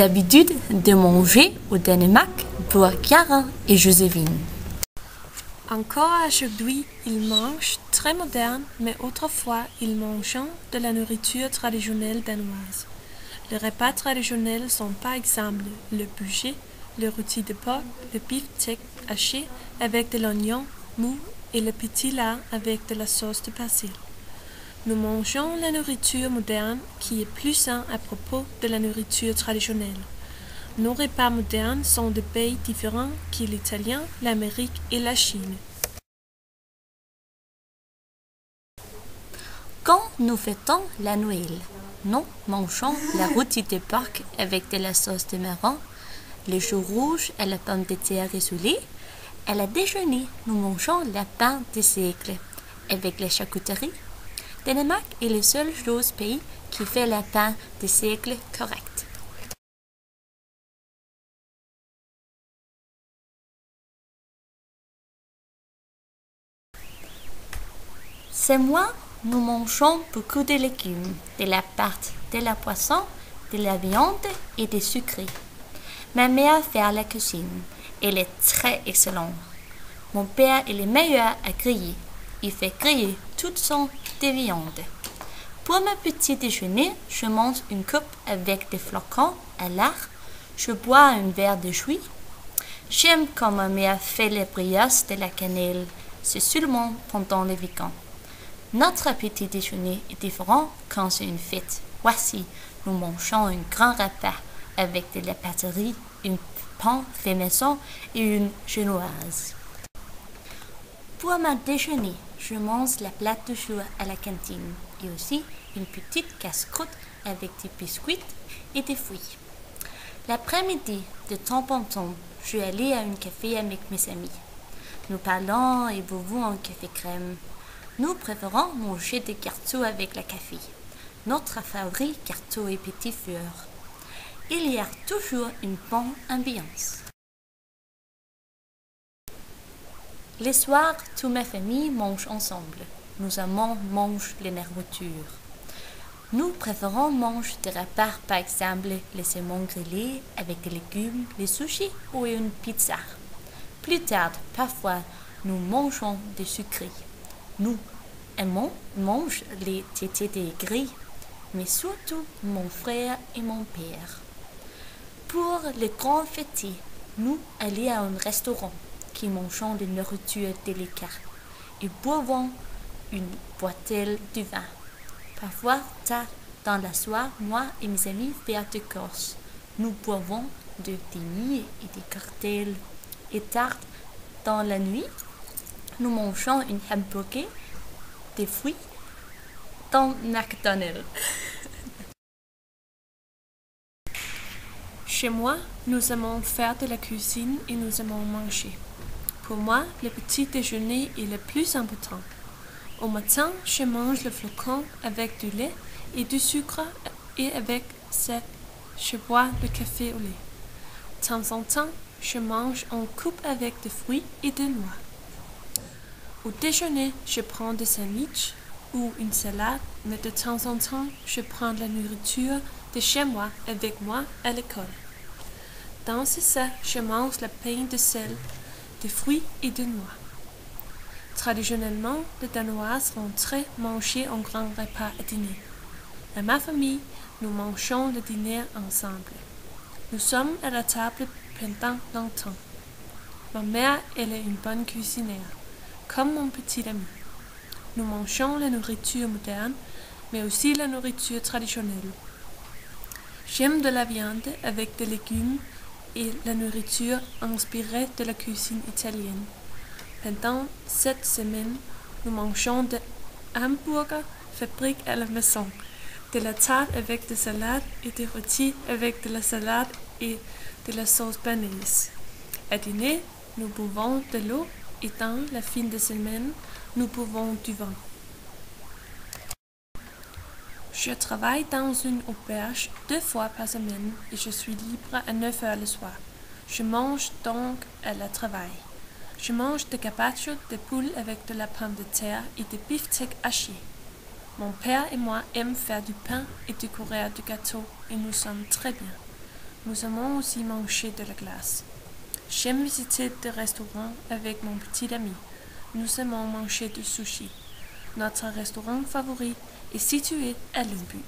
D'habitude de manger au Danemark pour Karen et Joséphine. Encore aujourd'hui, ils mangent très moderne, mais autrefois, ils mangeaient de la nourriture traditionnelle danoise. Les repas traditionnels sont par exemple le bûcher, le rôti de porc, le beefsteak haché avec de l'oignon mou et le petit lard avec de la sauce de persil. Nous mangeons la nourriture moderne qui est plus saine à propos de la nourriture traditionnelle. Nos repas modernes sont de pays différents que l'italien, l'Amérique et la Chine. Quand nous fêtons la Noël, nous mangeons la rôti de porc avec de la sauce de marron, les choux rouges et la pomme de terre rissolée. À la déjeuner, nous mangeons la pain de seigle avec la charcuterie. Danemark est le seul pays qui fait la pain de seigle correcte. C'est moi, nous mangeons beaucoup de légumes, de la pâte, de la poisson, de la viande et des sucreries. Ma mère fait la cuisine. Elle est très excellente. Mon père est le meilleur à griller. Il fait griller toutes sortes de viande. Pour mon petit déjeuner, je mange une coupe avec des flocons à l'art. Je bois un verre de jus. J'aime quand ma mère fait les brioches de la cannelle. C'est seulement pendant les week-ends. Notre petit déjeuner est différent quand c'est une fête. Voici, nous mangeons un grand repas avec de la pâtisserie, un pain fait maison et une genoise. Pour mon déjeuner, je mange la plate de jour à la cantine et aussi une petite casse-croûte avec des biscuits et des fruits. L'après-midi, de temps en temps, je suis allée à un café avec mes amis. Nous parlons et buvons un café crème. Nous préférons manger des gâteaux avec le café. Notre favori gâteau est petit four. Il y a toujours une bonne ambiance. Les soirs, toute ma famille mange ensemble. Nous aimons manger les nourritures. Nous préférons manger des repas, par exemple les saumons grillés avec des légumes, les sushis ou une pizza. Plus tard, parfois, nous mangeons des sucreries. Nous aimons manger les tétés des grilles, mais surtout mon frère et mon père. Pour les grands fêtes, nous allons à un restaurant qui mangeons de nourriture délicate et buvons une bouteille de vin. Parfois, tard dans la soirée, moi et mes amis faisons des courses. Nous buvons de dîner et des cocktails. Et tard dans la nuit, nous mangeons un hamburger, des fruits dans McDonald's. Chez moi, nous aimons faire de la cuisine et nous aimons manger. Pour moi, le petit déjeuner est le plus important. Au matin, je mange le flocon avec du lait et du sucre et avec ça, je bois le café au lait. De temps en temps, je mange en coupe avec des fruits et des noix. Au déjeuner, je prends des sandwichs ou une salade, mais de temps en temps, je prends de la nourriture de chez moi avec moi à l'école. Dans ça, je mange le pain de sel, des fruits et des noix. Traditionnellement, les Danois sont très mangés en grand repas à dîner. Dans ma famille, nous mangeons le dîner ensemble. Nous sommes à la table pendant longtemps. Ma mère, elle est une bonne cuisinière, comme mon petit ami. Nous mangeons la nourriture moderne, mais aussi la nourriture traditionnelle. J'aime de la viande avec des légumes et la nourriture inspirée de la cuisine italienne. Pendant cette semaine, nous mangeons des hamburgers fabriqués à la maison, de la tarte avec des salades et des rôtis avec de la salade et de la sauce béarnaise. À dîner, nous buvons de l'eau et dans la fin de semaine, nous buvons du vin. Je travaille dans une auberge 2 fois par semaine et je suis libre à 9 heures le soir. Je mange donc à la travail. Je mange des carpaccio de poules avec de la pomme de terre et des beefsteaks hachés. Mon père et moi aiment faire du pain et décorer du gâteau et nous sommes très bien. Nous aimons aussi manger de la glace. J'aime visiter des restaurants avec mon petit ami. Nous aimons manger du sushi. Notre restaurant favori est situé à Lumbu.